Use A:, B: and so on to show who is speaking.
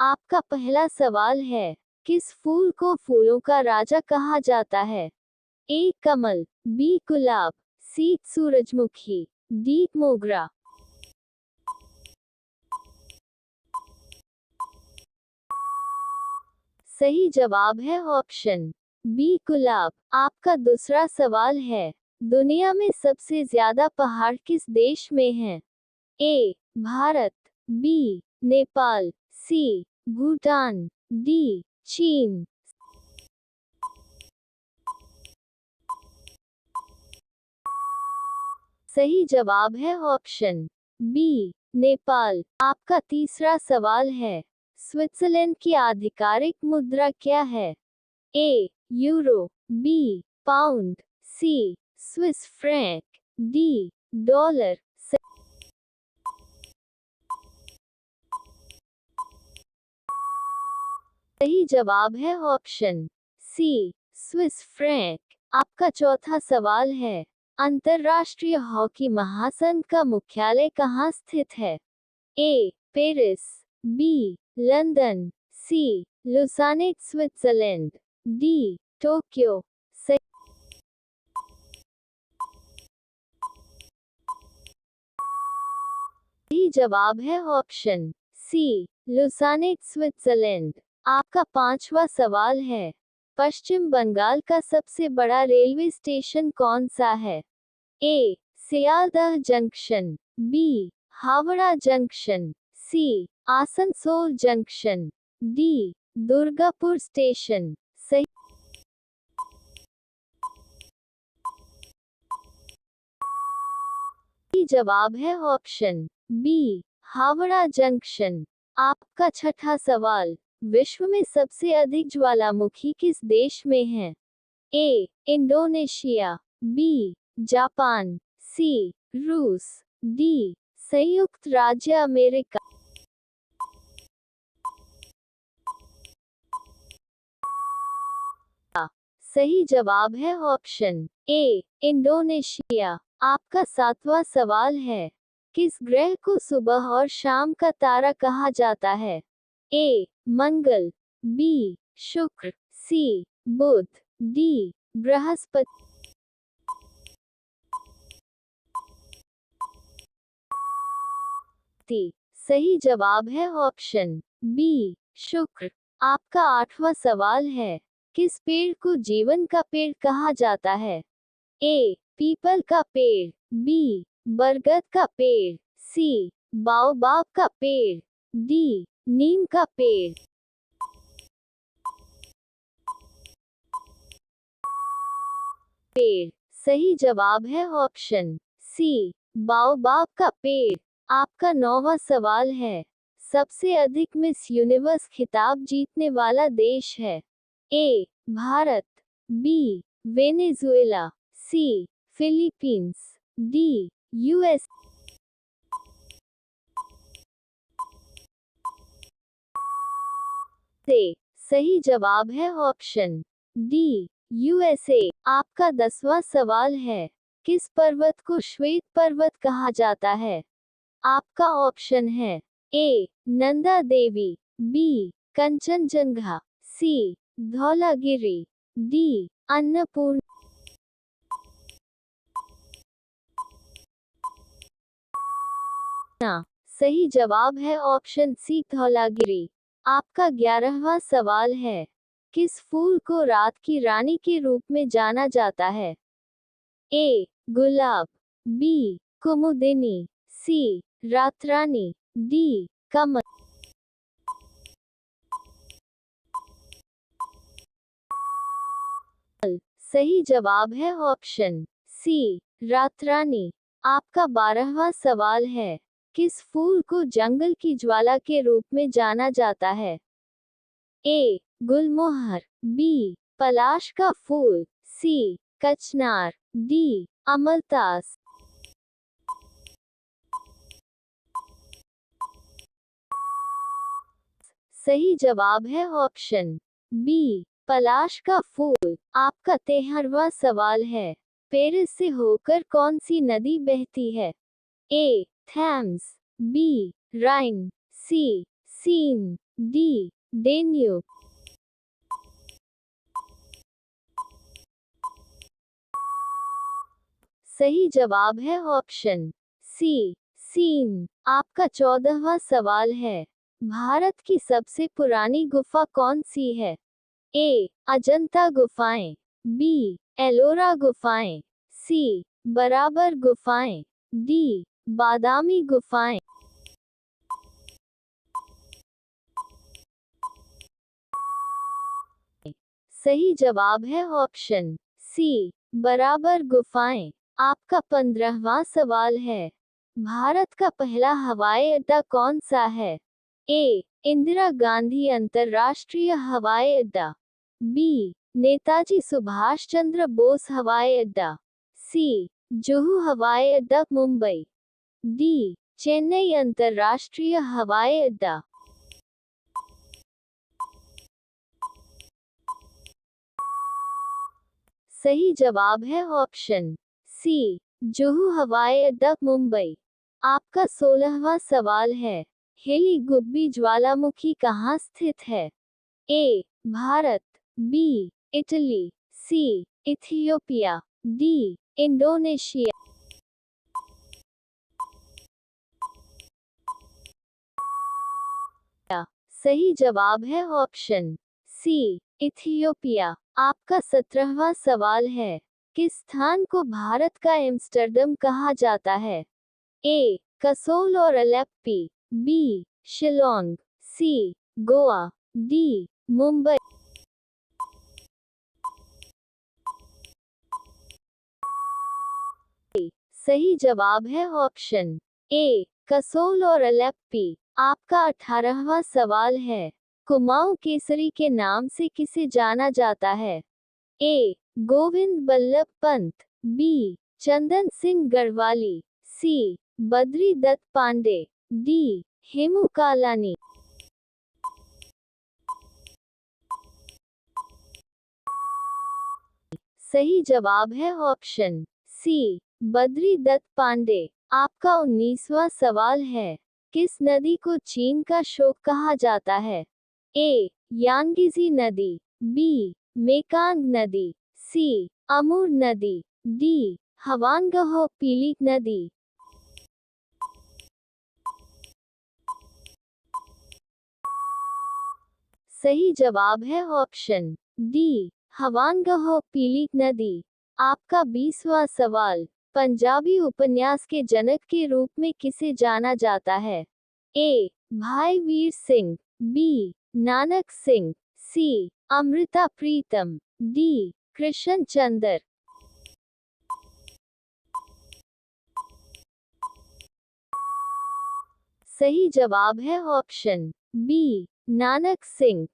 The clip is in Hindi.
A: आपका पहला सवाल है, किस फूल को फूलों का राजा कहा जाता है? ए कमल, बी गुलाब, सी सूरजमुखी, डी मोगरा। सही जवाब है ऑप्शन बी गुलाब। आपका दूसरा सवाल है, दुनिया में सबसे ज्यादा पहाड़ किस देश में हैं? ए भारत, बी नेपाल, सी भूटान, डी चीन। सही जवाब है ऑप्शन बी नेपाल। आपका तीसरा सवाल है, स्विट्जरलैंड की आधिकारिक मुद्रा क्या है? ए यूरो, बी पाउंड, सी स्विस फ्रैंक, डी डॉलर। सही जवाब है ऑप्शन सी स्विस फ्रैंक। आपका चौथा सवाल है, अंतर्राष्ट्रीय हॉकी महासंघ का मुख्यालय कहाँ स्थित है? ए पेरिस, बी लंदन, सी लुसाने स्विट्जरलैंड, डी टोक्यो। सही जवाब है ऑप्शन सी लुसाने स्विट्जरलैंड। आपका पांचवा सवाल है, पश्चिम बंगाल का सबसे बड़ा रेलवे स्टेशन कौन सा है? A Sealdah junction, B Howrah junction, C Asansol junction, D Durgapur station. सही जवाब है ऑप्शन बी हावड़ा जंक्शन। आपका छठा सवाल, विश्व में सबसे अधिक ज्वालामुखी किस देश में है? ए इंडोनेशिया, बी जापान, सी रूस, डी संयुक्त राज्य अमेरिका। सही जवाब है ऑप्शन ए इंडोनेशिया। आपका सातवां सवाल है, किस ग्रह को सुबह और शाम का तारा कहा जाता है? ए मंगल, बी शुक्र, सी बुध, डी बृहस्पति। सही जवाब है ऑप्शन बी शुक्र। आपका आठवां सवाल है, किस पेड़ को जीवन का पेड़ कहा जाता है? ए पीपल का पेड़, बी बरगद का पेड़, सी बाओबाब का पेड़, डी नीम का पेड़। सही जवाब है ऑप्शन सी बाओबाब का पेड़। आपका नौवां सवाल है, सबसे अधिक मिस यूनिवर्स खिताब जीतने वाला देश है? ए भारत, बी वेनेजुएला, सी फिलीपींस, डी यूएस। सही जवाब है ऑप्शन डी यूएसए। आपका 10वां सवाल है, किस पर्वत को श्वेत पर्वत कहा जाता है? आपका ऑप्शन है, ए नंदा देवी, बी कंचनजंगा, सी धौलागिरी, डी अन्नपूर्णा। सही जवाब है ऑप्शन सी धौलागिरी। आपका 11वां सवाल है, किस फूल को रात की रानी के रूप में जाना जाता है? ए गुलाब, बी कुमुदिनी, सी रातरानी, डी कमल। सही जवाब है ऑप्शन सी रातरानी। आपका 12वां सवाल है, किस फूल को जंगल की ज्वाला के रूप में जाना जाता है? ए गुलमोहर, बी पलाश का फूल, सी कचनार, डी अमलतास। सही जवाब है ऑप्शन बी पलाश का फूल। आपका 13वां सवाल है, पेरिस से होकर कौन सी नदी बहती है? ए थैम्स, बी राइन, सी सीन, डी डेन्यूब। सही जवाब है ऑप्शन सी सीन। आपका 14वां सवाल है। भारत की सबसे पुरानी गुफा कौन सी है? ए अजंता गुफाएं, बी एलोरा गुफाएं, सी बराबर गुफाएं, डी बादामी गुफाएं। सही जवाब है ऑप्शन सी बराबर गुफाएं। आपका 15वां सवाल है। भारत का पहला हवाई अड्डा कौन सा है? ए इंदिरा गांधी अंतर्राष्ट्रीय हवाई अड्डा, बी नेताजी सुभाष चंद्र बोस हवाई अड्डा, सी जुहू हवाई अड्डा मुंबई, डी चेन्नई अंतर्राष्ट्रीय हवाई अड्डा। सही जवाब है ऑप्शन सी जुहू हवाई अड्डा मुंबई। आपका 16वां सवाल है। हेली गुब्बी ज्वालामुखी कहाँ स्थित है? ए भारत, बी इटली, सी इथियोपिया, डी इंडोनेशिया। सही जवाब है ऑप्शन सी इथियोपिया। आपका 17वां सवाल है। किस स्थान को भारत का एम्स्टर्डम कहा जाता है? ए कसोल और अलेप्पी, बी शिलोंग, सी गोवा, डी मुंबई। सही जवाब है ऑप्शन ए कसोल और अलेप्पी। आपका 18वां सवाल है। कुमाऊं केसरी के नाम से किसे जाना जाता है? ए गोविंद बल्लभ पंत, बी चंदन सिंह गढ़वाली, सी बद्री दत्त पांडे, डी हेमू कालानी। सही जवाब है ऑप्शन सी बद्री दत्त पांडे। आपका 19वां सवाल है। किस नदी को चीन का शोक कहा जाता है? ए यांगीजी नदी, बी मेकांग नदी, सी अमूर नदी, डी हवानगहो पीलीक नदी। सही जवाब है ऑप्शन डी हवानगहो पीलीक नदी। आपका 20वां सवाल। पंजाबी उपन्यास के जनक के रूप में किसे जाना जाता है? ए भाई वीर सिंह, बी नानक सिंह, सी अमृता प्रीतम, डी कृष्ण चंद्र। सही जवाब है ऑप्शन बी नानक सिंह।